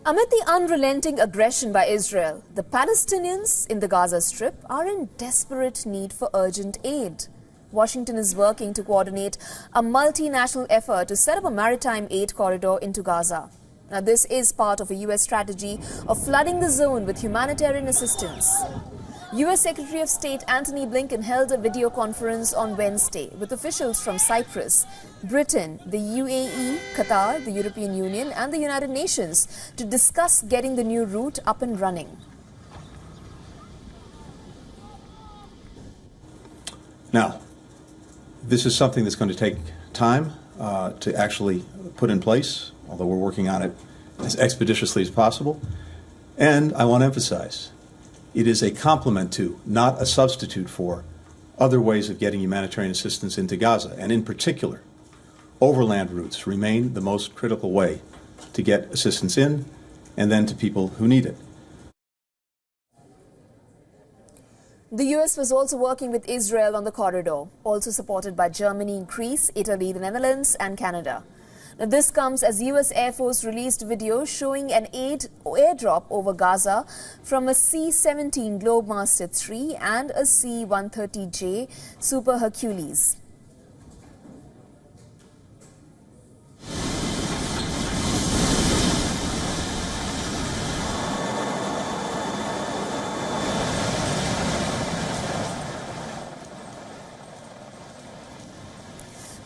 Amid the unrelenting aggression by Israel, the Palestinians in the Gaza Strip are in desperate need for urgent aid. Washington is working to coordinate a multinational effort to set up a maritime aid corridor into Gaza. Now, this is part of a U.S. strategy of flooding the zone with humanitarian assistance. U.S. Secretary of State Antony Blinken held a video conference on Wednesday with officials from Cyprus, Britain, the UAE, Qatar, the European Union and the United Nations to discuss getting the new route up and running. Now, this is something that's going to take time to actually put in place, although we're working on it as expeditiously as possible. And I want to emphasize, it is a complement to, not a substitute for, other ways of getting humanitarian assistance into Gaza. And in particular, overland routes remain the most critical way to get assistance in and then to people who need it. The U.S. was also working with Israel on the corridor, also supported by Germany, Greece, Italy, the Netherlands and Canada. Now, this comes as U.S. Air Force released video showing an airdrop over Gaza from a C-17 Globemaster III and a C-130J Super Hercules.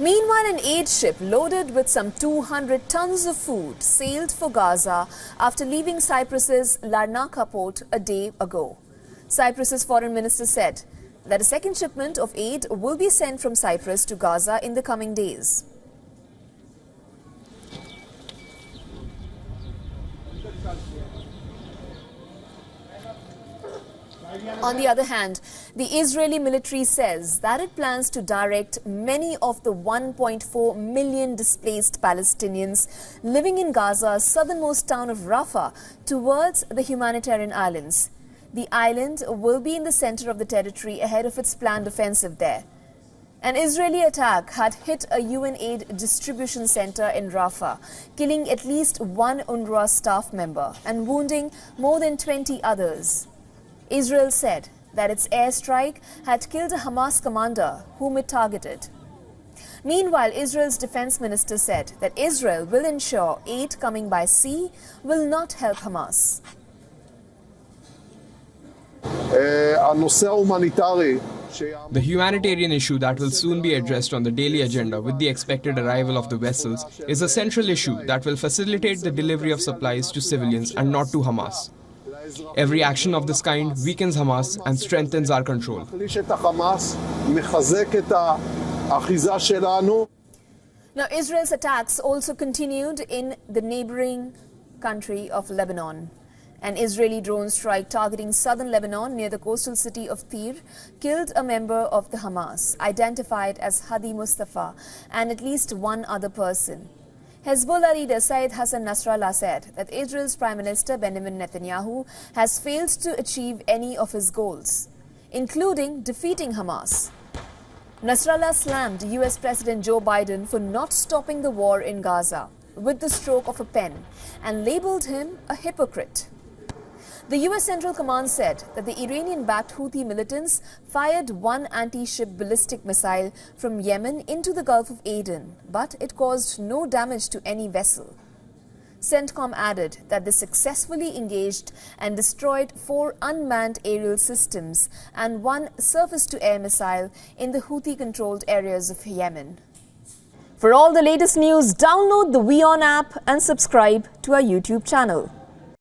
Meanwhile, an aid ship loaded with some 200 tons of food sailed for Gaza after leaving Cyprus's Larnaca port a day ago. Cyprus's foreign minister said that a second shipment of aid will be sent from Cyprus to Gaza in the coming days. On the other hand, the Israeli military says that it plans to direct many of the 1.4 million displaced Palestinians living in Gaza's southernmost town of Rafah towards the humanitarian islands. The island will be in the center of the territory ahead of its planned offensive there. An Israeli attack had hit a UN aid distribution center in Rafah, killing at least one UNRWA staff member and wounding more than 20 others. Israel said that its airstrike had killed a Hamas commander whom it targeted. Meanwhile, Israel's defense minister said that Israel will ensure aid coming by sea will not help Hamas. The humanitarian issue that will soon be addressed on the daily agenda with the expected arrival of the vessels is a central issue that will facilitate the delivery of supplies to civilians and not to Hamas. Every action of this kind weakens Hamas and strengthens our control. Now, Israel's attacks also continued in the neighboring country of Lebanon. An Israeli drone strike targeting southern Lebanon near the coastal city of Tyre killed a member of the Hamas, identified as Hadi Mustafa, and at least one other person. Hezbollah leader Saeed Hassan Nasrallah said that Israel's Prime Minister Benjamin Netanyahu has failed to achieve any of his goals, including defeating Hamas. Nasrallah slammed US President Joe Biden for not stopping the war in Gaza with the stroke of a pen and labeled him a hypocrite. The U.S. Central Command said that the Iranian-backed Houthi militants fired one anti-ship ballistic missile from Yemen into the Gulf of Aden, but it caused no damage to any vessel. CENTCOM added that they successfully engaged and destroyed 4 unmanned aerial systems and 1 surface-to-air missile in the Houthi-controlled areas of Yemen. For all the latest news, download the WION app and subscribe to our YouTube channel.